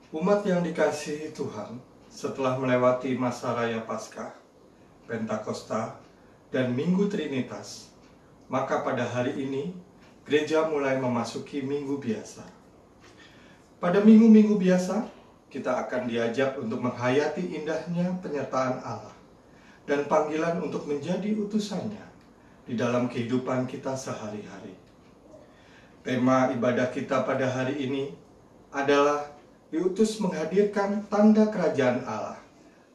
Umat yang dikasihi Tuhan, setelah melewati masa raya Paskah, Pentakosta, dan Minggu Trinitas, maka pada hari ini gereja mulai memasuki Minggu Biasa. Pada minggu-minggu biasa, kita akan diajak untuk menghayati indahnya penyertaan Allah dan panggilan untuk menjadi utusannya di dalam kehidupan kita sehari-hari. Tema ibadah kita pada hari ini adalah diutus menghadirkan tanda kerajaan Allah.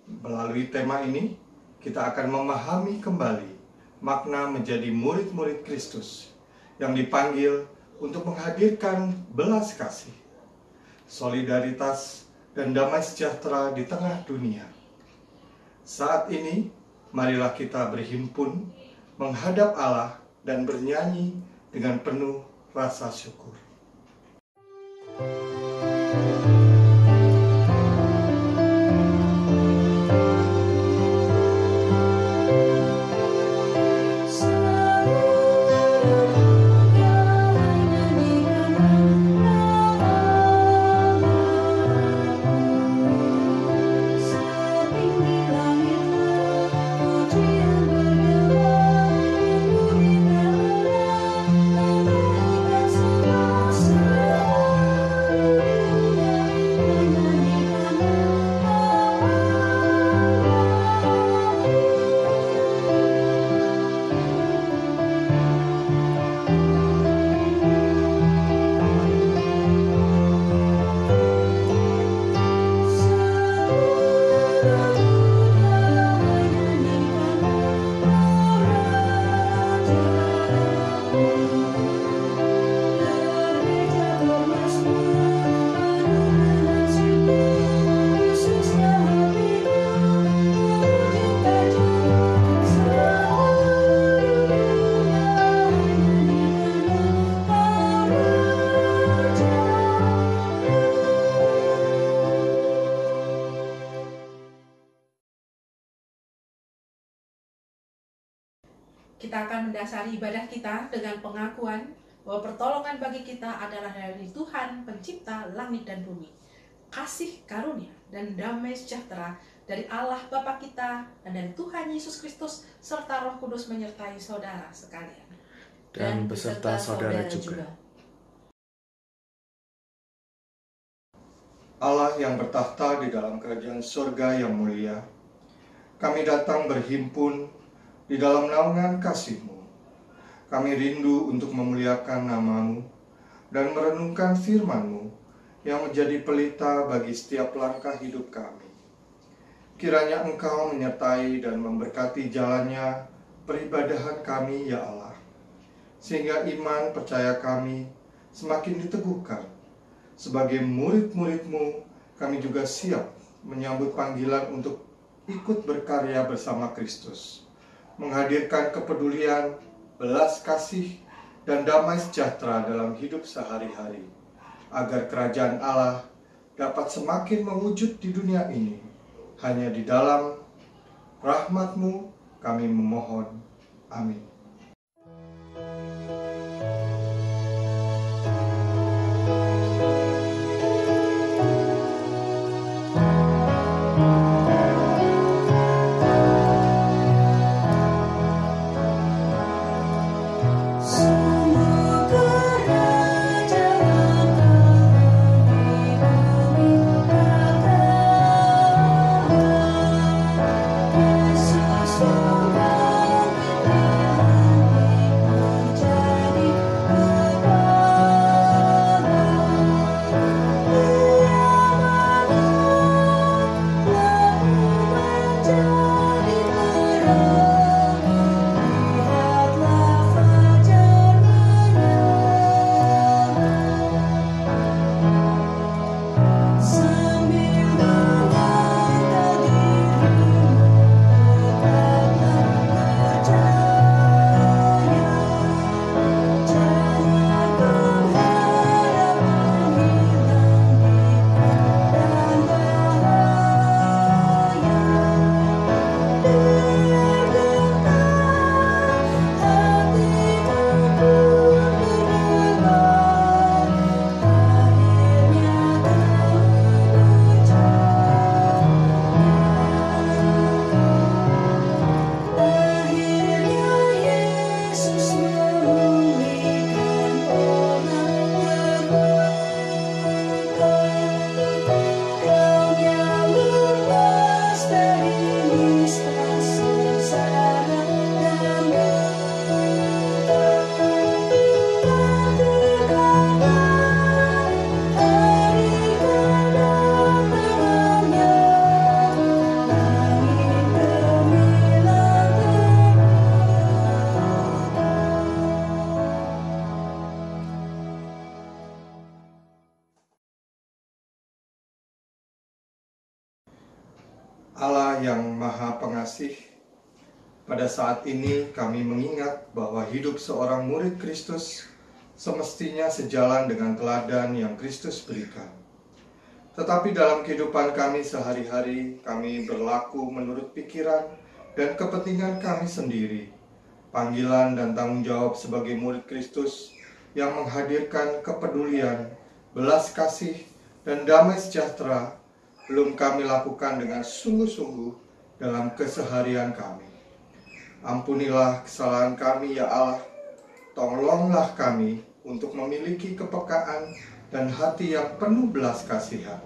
Melalui tema ini, kita akan memahami kembali makna menjadi murid-murid Kristus yang dipanggil untuk menghadirkan belas kasih, solidaritas, dan damai sejahtera di tengah dunia. Saat ini, marilah kita berhimpun, menghadap Allah, dan bernyanyi dengan penuh rasa syukur. Kita akan mendasari ibadah kita dengan pengakuan bahwa pertolongan bagi kita adalah dari Tuhan pencipta langit dan bumi. Kasih karunia dan damai sejahtera dari Allah Bapa kita dan dari Tuhan Yesus Kristus serta Roh Kudus menyertai saudara sekalian. Dan beserta saudara juga. Allah yang bertahta di dalam kerajaan surga yang mulia, kami datang berhimpun di dalam naungan kasih-Mu. Kami rindu untuk memuliakan nama-Mu dan merenungkan firman-Mu yang menjadi pelita bagi setiap langkah hidup kami. Kiranya Engkau menyertai dan memberkati jalannya peribadahan kami, ya Allah, sehingga iman percaya kami semakin diteguhkan. Sebagai murid-murid-Mu, kami juga siap menyambut panggilan untuk ikut berkarya bersama Kristus, menghadirkan kepedulian, belas kasih, dan damai sejahtera dalam hidup sehari-hari, agar kerajaan Allah dapat semakin mewujud di dunia ini. Hanya di dalam rahmat-Mu kami memohon. Amin. Yesus, Allah yang Maha Pengasih, pada saat ini kami mengingat bahwa hidup seorang murid Kristus semestinya sejalan dengan teladan yang Kristus berikan. Tetapi dalam kehidupan kami sehari-hari, kami berlaku menurut pikiran dan kepentingan kami sendiri. Panggilan dan tanggung jawab sebagai murid Kristus yang menghadirkan kepedulian, belas kasih, dan damai sejahtera belum kami lakukan dengan sungguh-sungguh dalam keseharian kami. Ampunilah kesalahan kami ya Allah, tolonglah kami untuk memiliki kepekaan dan hati yang penuh belas kasihan,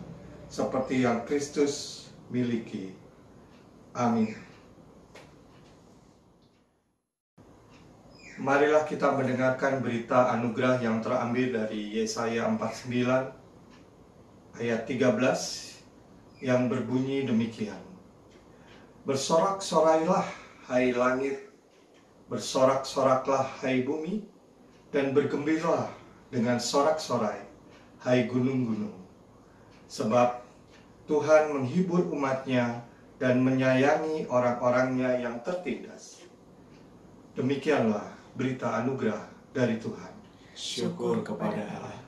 seperti yang Kristus miliki. Amin. Marilah kita mendengarkan berita anugerah yang terambil dari Yesaya 49 ayat 13 yang berbunyi demikian. Bersorak-sorailah hai langit, bersorak-soraklah hai bumi, dan bergembiralah dengan sorak-sorai hai gunung-gunung. Sebab Tuhan menghibur umat-Nya dan menyayangi orang-orangnya yang tertindas. Demikianlah berita anugerah dari Tuhan. Syukur kepada Allah.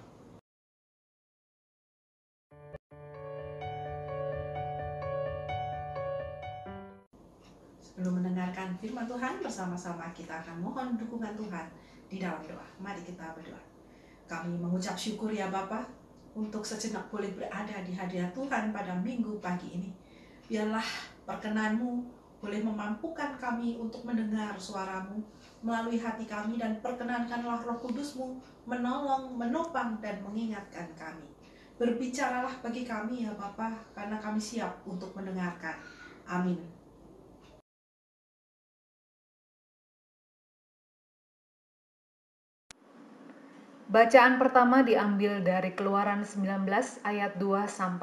Sebelum mendengarkan firman Tuhan, bersama-sama kita akan mohon dukungan Tuhan di dalam doa. Mari kita berdoa. Kami mengucap syukur ya Bapa, untuk sejenak boleh berada di hadirat Tuhan pada minggu pagi ini. Biarlah perkenan-Mu boleh memampukan kami untuk mendengar suara-Mu melalui hati kami, dan perkenankanlah Roh Kudus-Mu menolong, menopang, dan mengingatkan kami. Berbicaralah bagi kami ya Bapa, karena kami siap untuk mendengarkan. Amin. Bacaan pertama diambil dari Keluaran 19 ayat 2-8.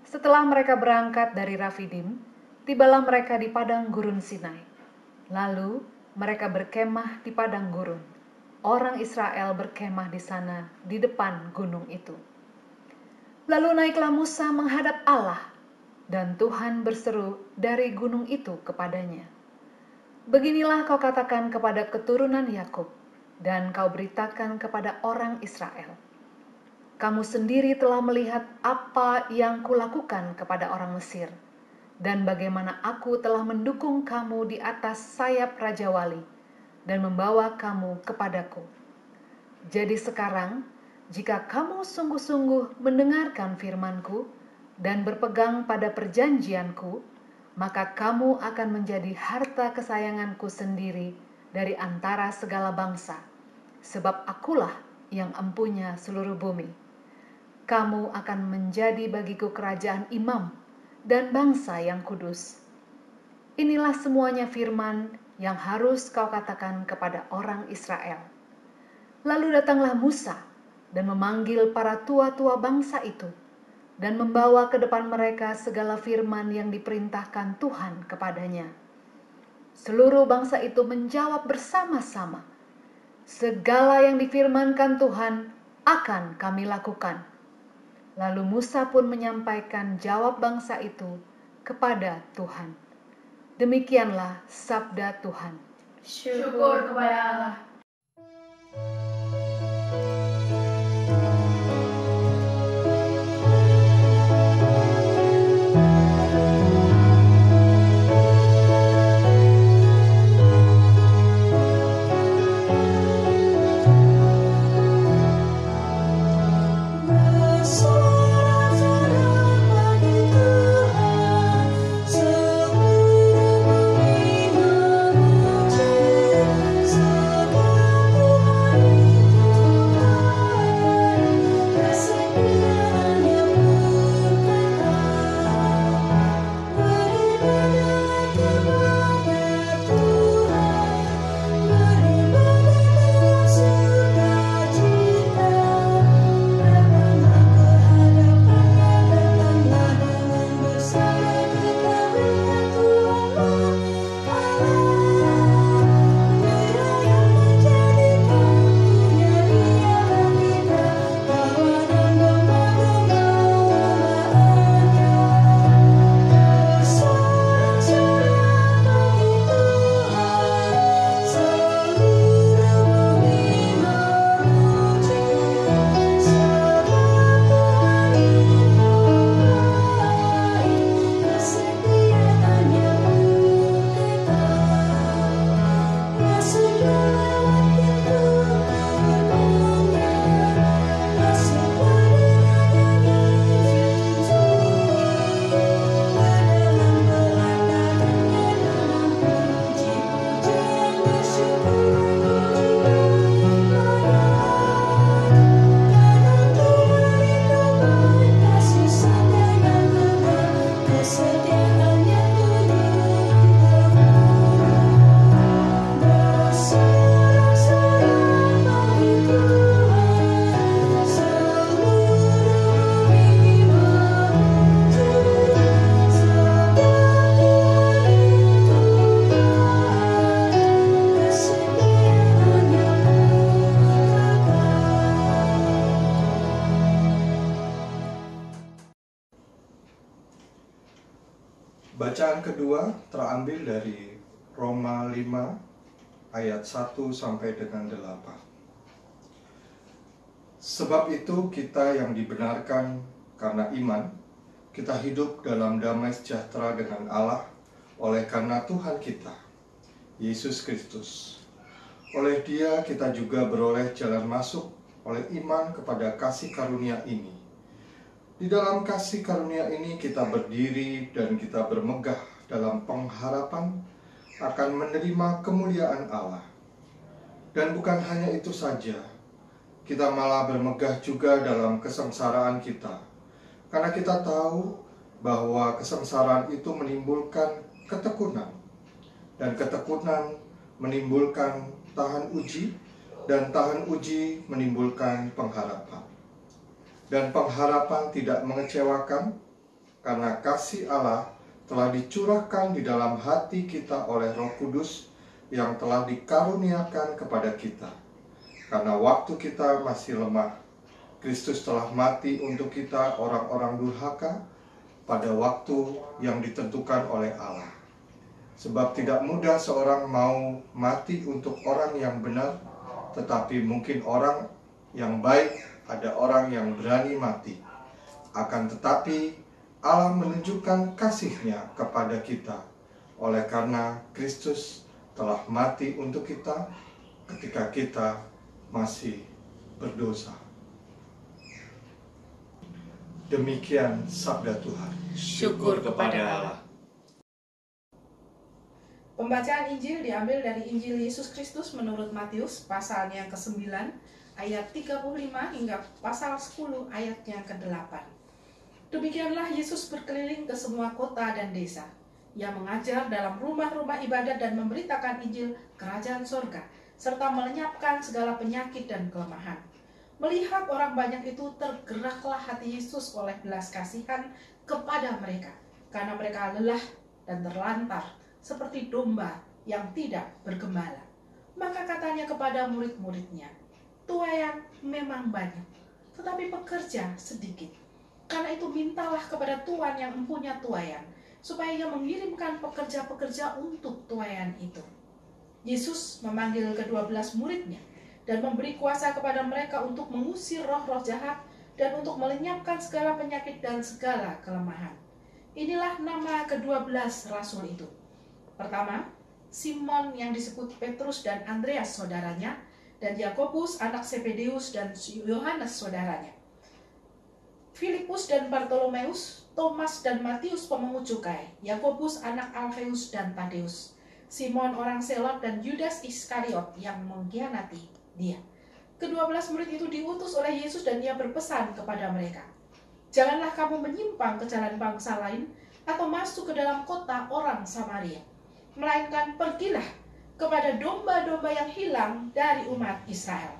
Setelah mereka berangkat dari Rafidim, tibalah mereka di padang gurun Sinai. Lalu mereka berkemah di padang gurun. Orang Israel berkemah di sana, di depan gunung itu. Lalu naiklah Musa menghadap Allah, dan Tuhan berseru dari gunung itu kepadanya. Beginilah kau katakan kepada keturunan Yakub, dan kau beritakan kepada orang Israel. Kamu sendiri telah melihat apa yang kulakukan kepada orang Mesir, dan bagaimana aku telah mendukung kamu di atas sayap Raja Wali, dan membawa kamu kepadaku. Jadi sekarang, jika kamu sungguh-sungguh mendengarkan firman-Ku, dan berpegang pada perjanjian-Ku, maka kamu akan menjadi harta kesayangan-Ku sendiri dari antara segala bangsa, sebab akulah yang empunya seluruh bumi. Kamu akan menjadi bagiku kerajaan imam dan bangsa yang kudus. Inilah semuanya firman yang harus kau katakan kepada orang Israel. Lalu datanglah Musa dan memanggil para tua-tua bangsa itu, dan membawa ke depan mereka segala firman yang diperintahkan Tuhan kepadanya. Seluruh bangsa itu menjawab bersama-sama, segala yang difirmankan Tuhan akan kami lakukan. Lalu Musa pun menyampaikan jawab bangsa itu kepada Tuhan. Demikianlah sabda Tuhan. Syukur kepada Allah. Segala Bacaan kedua terambil dari Roma 5 ayat 1 sampai dengan 8. Sebab itu kita yang dibenarkan karena iman, kita hidup dalam damai sejahtera dengan Allah oleh karena Tuhan kita, Yesus Kristus. Oleh Dia kita juga beroleh jalan masuk oleh iman kepada kasih karunia ini. Di dalam kasih karunia ini kita berdiri dan kita bermegah dalam pengharapan akan menerima kemuliaan Allah. Dan bukan hanya itu saja, kita malah bermegah juga dalam kesengsaraan kita. Karena kita tahu bahwa kesengsaraan itu menimbulkan ketekunan. Dan ketekunan menimbulkan tahan uji, dan tahan uji menimbulkan pengharapan. Dan pengharapan tidak mengecewakan, karena kasih Allah telah dicurahkan di dalam hati kita oleh Roh Kudus yang telah dikaruniakan kepada kita. Karena waktu kita masih lemah, Kristus telah mati untuk kita orang-orang durhaka pada waktu yang ditentukan oleh Allah. Sebab tidak mudah seorang mau mati untuk orang yang benar, tetapi mungkin orang yang baik, ada orang yang berani mati. Akan tetapi Allah menunjukkan kasih-Nya kepada kita oleh karena Kristus telah mati untuk kita ketika kita masih berdosa. Demikian sabda Tuhan. Syukur kepada Allah. Pembacaan Injil diambil dari Injil Yesus Kristus menurut Matius pasal yang ke-9 ayat 35 hingga pasal 10 ayat yang ke-8. Demikianlah Yesus berkeliling ke semua kota dan desa. Ia mengajar dalam rumah-rumah ibadat dan memberitakan Injil kerajaan sorga, serta melenyapkan segala penyakit dan kelemahan. Melihat orang banyak itu, tergeraklah hati Yesus oleh belas kasihan kepada mereka, karena mereka lelah dan terlantar, seperti domba yang tidak bergembala. Maka katanya kepada murid-muridnya, tuaian memang banyak, tetapi pekerja sedikit. Karena itu mintalah kepada Tuhan yang mempunyai tuaian, supaya ia mengirimkan pekerja-pekerja untuk tuaian itu. Yesus memanggil ke-12 muridnya dan memberi kuasa kepada mereka untuk mengusir roh-roh jahat dan untuk melenyapkan segala penyakit dan segala kelemahan. Inilah nama ke-12 rasul itu. Pertama, Simon yang disebut Petrus dan Andreas saudaranya, dan Yakobus anak Zebedeus dan Yohanes saudaranya, Filipus dan Bartolomeus, Thomas dan Matius pemungut cukai, Yakobus anak Alfeus dan Tadeus, Simon orang Selot dan Yudas Iskariot yang mengkhianati dia. Ke-12 murid itu diutus oleh Yesus dan ia berpesan kepada mereka, janganlah kamu menyimpang ke jalan bangsa lain atau masuk ke dalam kota orang Samaria, melainkan pergilah kepada domba-domba yang hilang dari umat Israel.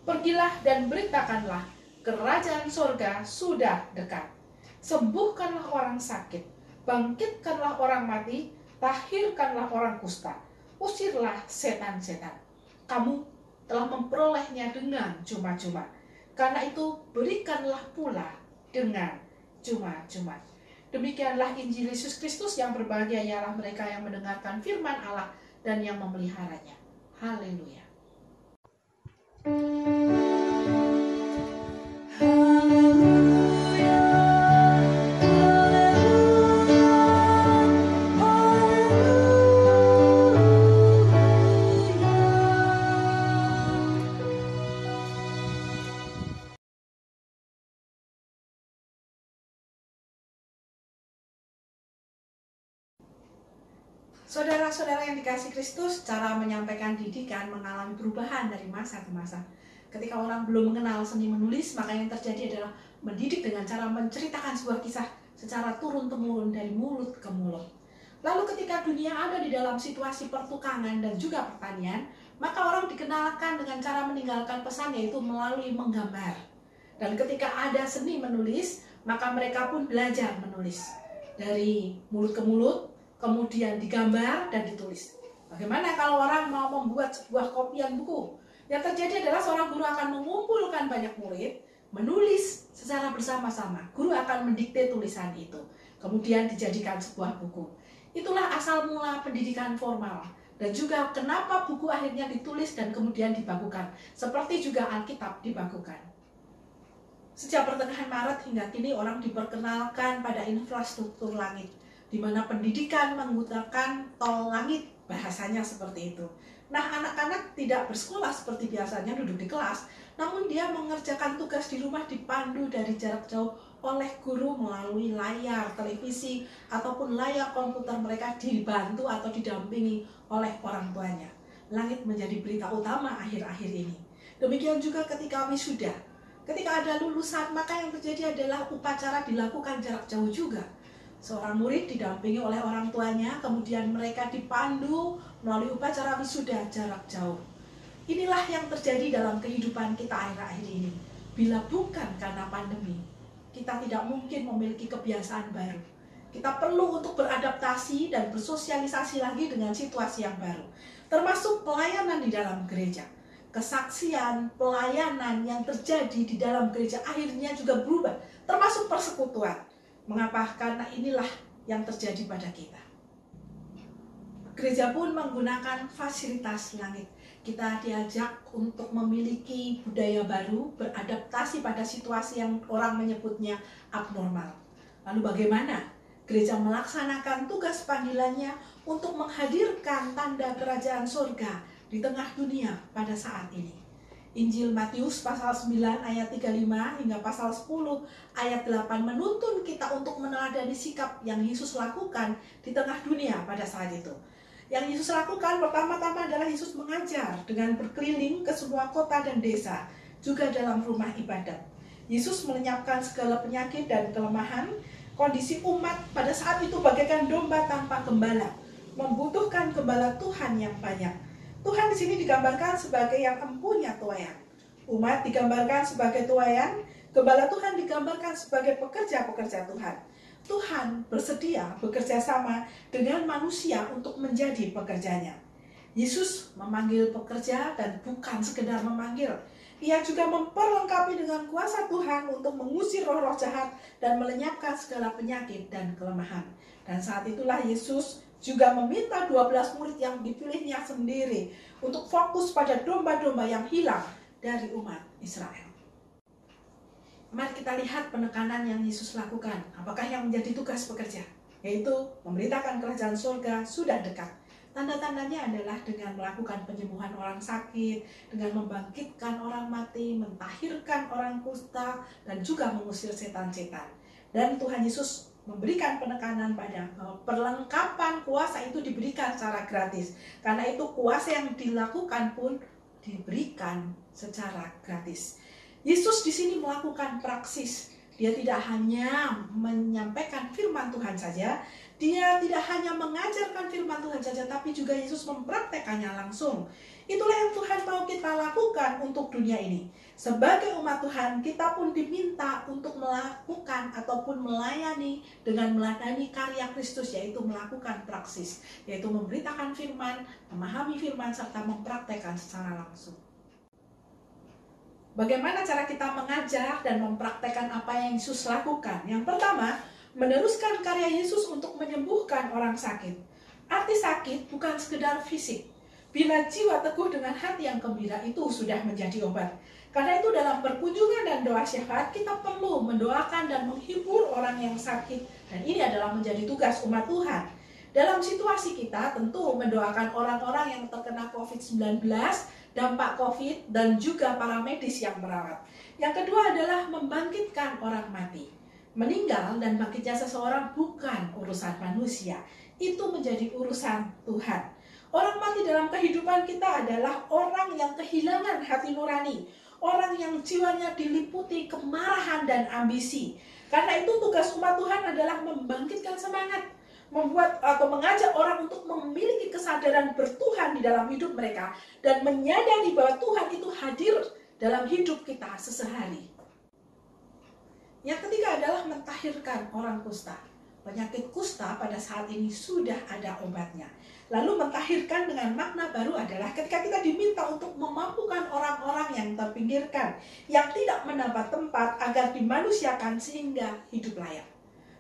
Pergilah dan beritakanlah, kerajaan sorga sudah dekat. Sembuhkanlah orang sakit, bangkitkanlah orang mati, tahirkanlah orang kusta, usirlah setan-setan. Kamu telah memperolehnya dengan cuma-cuma, karena itu berikanlah pula dengan cuma-cuma. Demikianlah Injil Yesus Kristus. Yang berbahagia ialah mereka yang mendengarkan firman Allah dan yang memeliharanya. Haleluya. Saudara-saudara yang dikasihi Kristus, cara menyampaikan didikan mengalami perubahan dari masa ke masa. Ketika orang belum mengenal seni menulis, maka yang terjadi adalah mendidik dengan cara menceritakan sebuah kisah secara turun-temurun dari mulut ke mulut. Lalu ketika dunia ada di dalam situasi pertukangan dan juga pertanian, maka orang dikenalkan dengan cara meninggalkan pesan, yaitu melalui menggambar. Dan ketika ada seni menulis, maka mereka pun belajar menulis. Dari mulut ke mulut, kemudian digambar dan ditulis. Bagaimana kalau orang mau membuat sebuah kopian buku? Yang terjadi adalah seorang guru akan mengumpulkan banyak murid, menulis secara bersama-sama. Guru akan mendikte tulisan itu, kemudian dijadikan sebuah buku. Itulah asal mula pendidikan formal. Dan juga kenapa buku akhirnya ditulis dan kemudian dibakukan. Seperti juga Alkitab dibakukan. Sejak pertengahan Maret hingga kini orang diperkenalkan pada infrastruktur langit, di mana pendidikan menggunakan tol langit, bahasanya seperti itu. Nah, anak-anak tidak bersekolah seperti biasanya duduk di kelas, namun dia mengerjakan tugas di rumah dipandu dari jarak jauh oleh guru melalui layar televisi ataupun layar komputer mereka, dibantu atau didampingi oleh orang tuanya. Langit menjadi berita utama akhir-akhir ini. Demikian juga ketika wisuda. Ketika ada lulusan, maka yang terjadi adalah upacara dilakukan jarak jauh juga. Seorang murid didampingi oleh orang tuanya, kemudian mereka dipandu melalui upacara wisuda jarak jauh. Inilah yang terjadi dalam kehidupan kita akhir-akhir ini. Bila bukan karena pandemi, kita tidak mungkin memiliki kebiasaan baru. Kita perlu untuk beradaptasi dan bersosialisasi lagi dengan situasi yang baru. Termasuk pelayanan di dalam gereja. Kesaksian, pelayanan yang terjadi di dalam gereja akhirnya juga berubah. Termasuk persekutuan. Mengapa? Karena inilah yang terjadi pada kita. Gereja pun menggunakan fasilitas langit. Kita diajak untuk memiliki budaya baru, beradaptasi pada situasi yang orang menyebutnya abnormal. Lalu bagaimana gereja melaksanakan tugas panggilannya untuk menghadirkan tanda kerajaan surga di tengah dunia pada saat ini? Injil Matius pasal 9 ayat 35 hingga pasal 10 ayat 8 menuntun kita untuk meneladani sikap yang Yesus lakukan di tengah dunia pada saat itu. Yang Yesus lakukan pertama-tama adalah Yesus mengajar dengan berkeliling ke semua kota dan desa, juga dalam rumah ibadat. Yesus melenyapkan segala penyakit dan kelemahan. Kondisi umat pada saat itu bagaikan domba tanpa gembala, membutuhkan gembala Tuhan yang banyak. Tuhan di sini digambarkan sebagai yang empunya tuayan. Umat digambarkan sebagai tuayan, gembala Tuhan digambarkan sebagai pekerja-pekerja Tuhan. Tuhan bersedia bekerja sama dengan manusia untuk menjadi pekerjanya. Yesus memanggil pekerja dan bukan sekedar memanggil. Ia juga memperlengkapi dengan kuasa Tuhan untuk mengusir roh-roh jahat dan melenyapkan segala penyakit dan kelemahan. Dan saat itulah Yesus juga meminta 12 murid yang dipilihnya sendiri untuk fokus pada domba-domba yang hilang dari umat Israel. Mari kita lihat penekanan yang Yesus lakukan. Apakah yang menjadi tugas pekerja? Yaitu memberitakan kerajaan surga sudah dekat. Tanda-tandanya adalah dengan melakukan penyembuhan orang sakit, dengan membangkitkan orang mati, mentahirkan orang kusta, dan juga mengusir setan-setan. Dan Tuhan Yesus memberikan penekanan pada perlengkapan kuasa itu diberikan secara gratis. Karena itu kuasa yang dilakukan pun diberikan secara gratis. Yesus di sini melakukan praksis. Dia tidak hanya menyampaikan firman Tuhan saja, dia tidak hanya mengajarkan firman Tuhan saja, tapi juga Yesus mempraktekannya langsung. Itulah yang Tuhan mau kita lakukan untuk dunia ini. Sebagai umat Tuhan, kita pun diminta untuk melakukan ataupun melayani dengan meladani karya Kristus, yaitu melakukan praksis, yaitu memberitakan firman, memahami firman, serta mempraktekkan secara langsung. Bagaimana cara kita mengajar dan mempraktekkan apa yang Yesus lakukan? Yang pertama, meneruskan karya Yesus untuk menyembuhkan orang sakit. Arti sakit bukan sekedar fisik. Bila jiwa teguh dengan hati yang gembira, itu sudah menjadi obat. Karena itu dalam perkunjungan dan doa syafaat, kita perlu mendoakan dan menghibur orang yang sakit. Dan ini adalah menjadi tugas umat Tuhan. Dalam situasi kita tentu mendoakan orang-orang yang terkena COVID-19, dampak COVID, dan juga para medis yang merawat. Yang kedua adalah membangkitkan orang mati. Meninggal dan bangkitnya seseorang bukan urusan manusia. Itu menjadi urusan Tuhan. Orang mati dalam kehidupan kita adalah orang yang kehilangan hati nurani. Orang yang jiwanya diliputi kemarahan dan ambisi. Karena itu tugas umat Tuhan adalah membangkitkan semangat, membuat atau mengajak orang untuk memiliki kesadaran bertuhan di dalam hidup mereka dan menyadari bahwa Tuhan itu hadir dalam hidup kita sehari-hari. Yang ketiga adalah mentahirkan orang kusta. Penyakit kusta pada saat ini sudah ada obatnya. Lalu mentahirkan dengan makna baru adalah ketika kita diminta untuk memampukan orang-orang yang terpinggirkan, yang tidak mendapat tempat agar dimanusiakan sehingga hidup layak.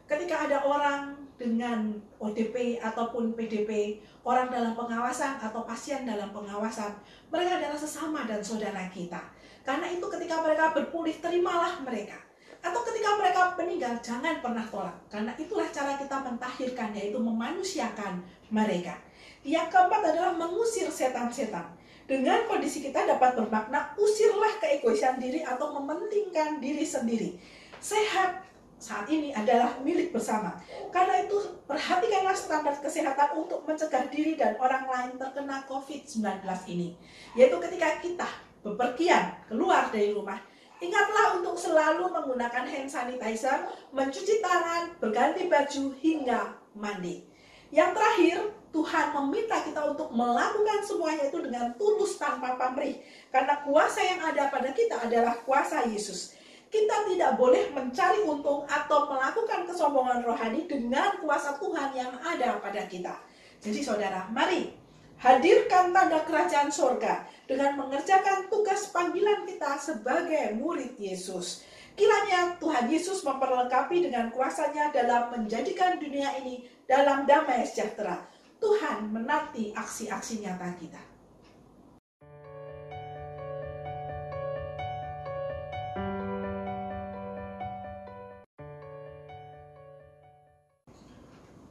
Ketika ada orang dengan ODP ataupun PDP, orang dalam pengawasan atau pasien dalam pengawasan. Mereka adalah sesama dan saudara kita. Karena itu ketika mereka berpulih, terimalah mereka. Atau ketika mereka meninggal, jangan pernah tolak. Karena itulah cara kita mentahirkan, yaitu memanusiakan mereka. Yang keempat adalah mengusir setan-setan. Dengan kondisi kita dapat bermakna, usirlah keegoisan diri atau mementingkan diri sendiri. Sehat saat ini adalah milik bersama. Karena itu, perhatikanlah standar kesehatan untuk mencegah diri dan orang lain terkena COVID-19 ini. Yaitu ketika kita bepergian keluar dari rumah, ingatlah untuk selalu menggunakan hand sanitizer, mencuci tangan, berganti baju, hingga mandi. Yang terakhir, Tuhan meminta kita untuk melakukan semuanya itu dengan tulus tanpa pamrih. Karena kuasa yang ada pada kita adalah kuasa Yesus. Kita tidak boleh mencari untung atau melakukan kesombongan rohani dengan kuasa Tuhan yang ada pada kita. Jadi saudara, mari hadirkan tanda kerajaan sorga dengan mengerjakan tugas panggilan kita sebagai murid Yesus. Kiranya Tuhan Yesus memperlengkapi dengan kuasanya dalam menjadikan dunia ini dalam damai sejahtera. Tuhan menanti aksi-aksi nyata kita.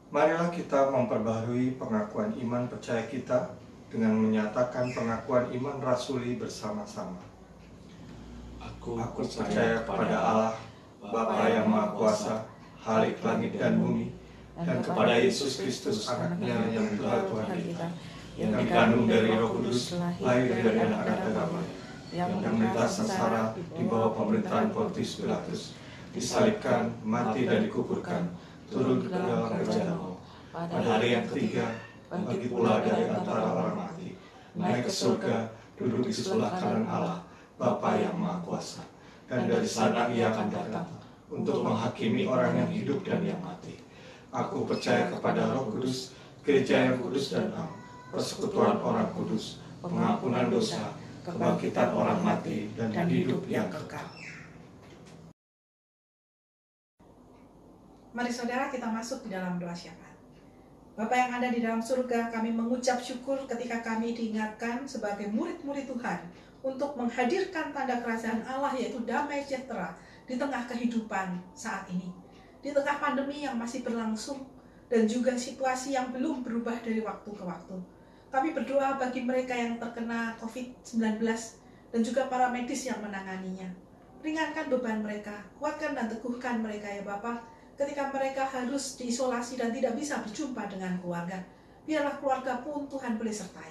Marilah kita memperbaharui pengakuan iman percaya kita dengan menyatakan pengakuan iman rasuli bersama-sama. Aku percaya kepada Allah, Bapa yang Maha Kuasa, Khalik langit dan bumi, dan kepada Yesus Kristus anaknya yang adalah Tuhan kita, yang dikandung dari Roh Kudus, lahir dari anak agama, yang menderita sengsara di bawah pemerintahan Pontius Pilatus, disalibkan, mati dan dikuburkan, turun ke dalam kerajaan-Mu. Pada hari yang ketiga, bangkit pula dari antara orang mati, naik ke surga, duduk di sebelah kanan Allah, Bapa yang Maha Kuasa. Dan dari sana Ia akan datang untuk menghakimi orang yang hidup dan yang mati. Aku percaya kepada Roh Kudus, gereja yang kudus dan am, persekutuan orang kudus, pengampunan dosa, kebangkitan orang mati, dan hidup yang kekal. Mari saudara kita masuk di dalam doa syafaat. Bapa yang ada di dalam surga, kami mengucap syukur ketika kami diingatkan sebagai murid-murid Tuhan untuk menghadirkan tanda kerajaan Allah, yaitu damai sejahtera di tengah kehidupan saat ini. Di tengah pandemi yang masih berlangsung dan juga situasi yang belum berubah dari waktu ke waktu. Kami berdoa bagi mereka yang terkena COVID-19 dan juga para medis yang menanganinya. Ringankan beban mereka, kuatkan dan teguhkan mereka ya Bapa. Ketika mereka harus diisolasi dan tidak bisa berjumpa dengan keluarga, biarlah keluarga pun Tuhan boleh sertai.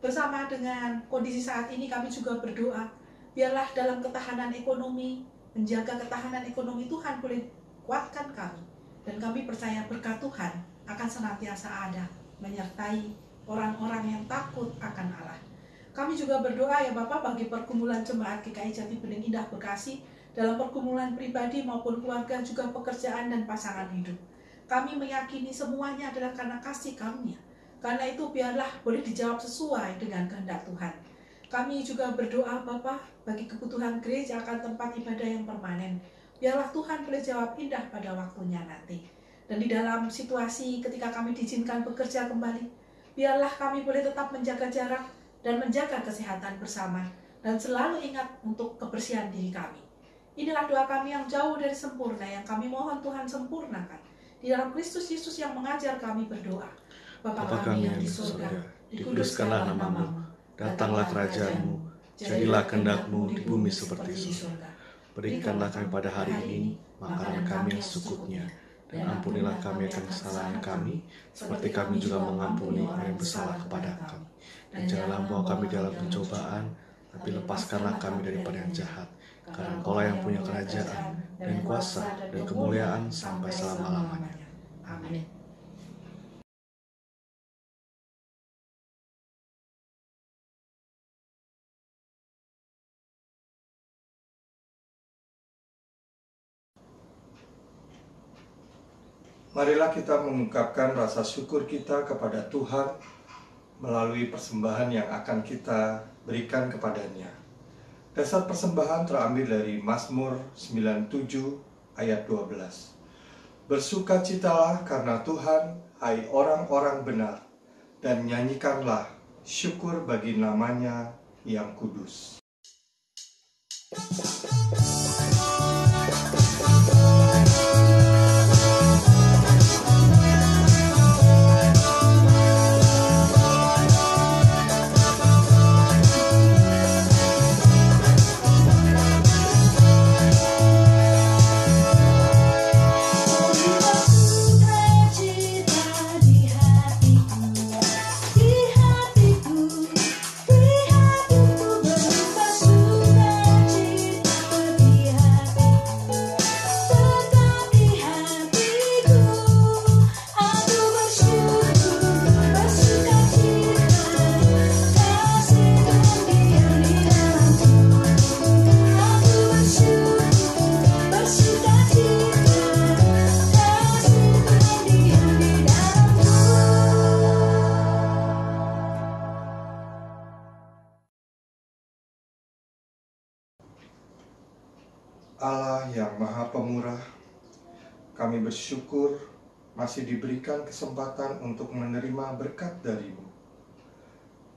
Bersama dengan kondisi saat ini kami juga berdoa, biarlah dalam ketahanan ekonomi, menjaga ketahanan ekonomi Tuhan boleh kuatkan kami. Dan kami percaya berkat Tuhan akan senantiasa ada, menyertai orang-orang yang takut akan Allah. Kami juga berdoa ya Bapak bagi pergumulan jemaat GKI Jati Bening Indah Bekasi, dalam pergumulan pribadi maupun keluarga, juga pekerjaan dan pasangan hidup. Kami meyakini semuanya adalah karena kasih karunia. Karena itu biarlah boleh dijawab sesuai dengan kehendak Tuhan. Kami juga berdoa Bapa bagi kebutuhan gereja akan tempat ibadah yang permanen. Biarlah Tuhan boleh jawab indah pada waktunya nanti. Dan di dalam situasi ketika kami diizinkan bekerja kembali, biarlah kami boleh tetap menjaga jarak dan menjaga kesehatan bersama. Dan selalu ingat untuk kebersihan diri kami. Inilah doa kami yang jauh dari sempurna, yang kami mohon Tuhan sempurnakan. Di dalam Kristus Yesus yang mengajar kami berdoa. Bapa kami yang di surga, dikuduskanlah nama-Mu, datanglah kerajaan-Mu, jadilah kehendak-Mu di bumi seperti di surga. Berikanlah kami pada hari ini makanan kami yang secukupnya, dan ampunilah kami akan kesalahan kami, seperti kami juga mengampuni orang yang bersalah kepada kami. Dan janganlah membawa kami dalam pencobaan, tapi lepaskanlah kami daripada yang jahat. Karena Engkaulah yang punya kerajaan dan kuasa dan kemuliaan sampai selama-lamanya. Amin. Marilah kita mengungkapkan rasa syukur kita kepada Tuhan melalui persembahan yang akan kita berikan kepadanya. Dasar persembahan terambil dari Mazmur 97 ayat 12. Bersukacitalah karena Tuhan, hai orang-orang benar, dan nyanyikanlah syukur bagi namanya yang kudus. Allah yang Maha Pemurah, kami bersyukur masih diberikan kesempatan untuk menerima berkat dari-Mu.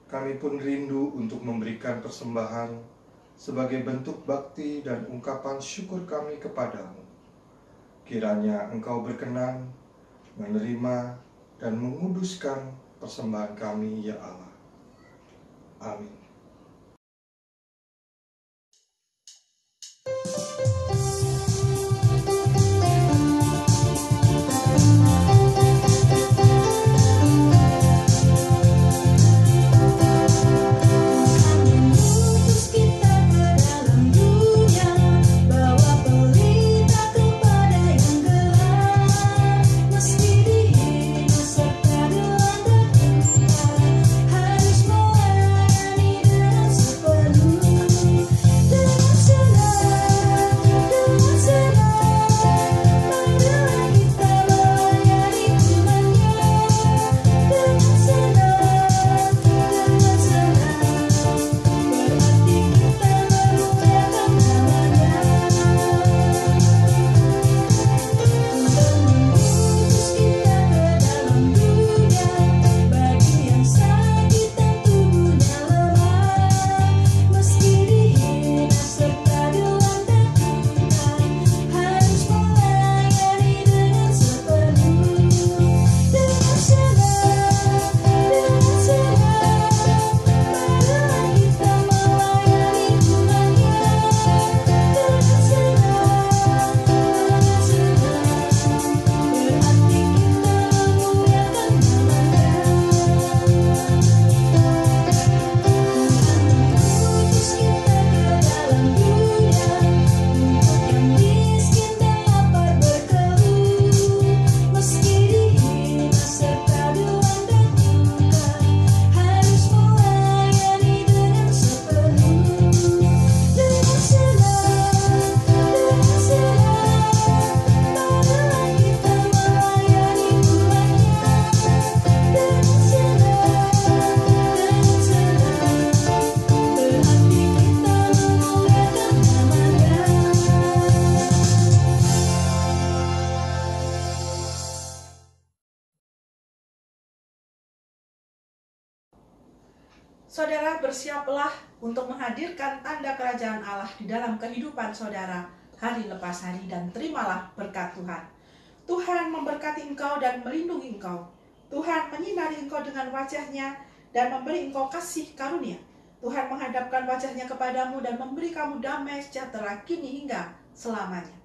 Kami pun rindu untuk memberikan persembahan sebagai bentuk bakti dan ungkapan syukur kami kepadamu. Kiranya Engkau berkenan menerima dan menguduskan persembahan kami, ya Allah. Amin. Saudara, bersiaplah untuk menghadirkan tanda kerajaan Allah di dalam kehidupan saudara hari lepas hari, dan terimalah berkat Tuhan. Tuhan memberkati engkau dan melindungi engkau. Tuhan menyinari engkau dengan wajah-Nya dan memberi engkau kasih karunia. Tuhan menghadapkan wajah-Nya kepadamu dan memberi kamu damai sejahtera kini hingga selamanya.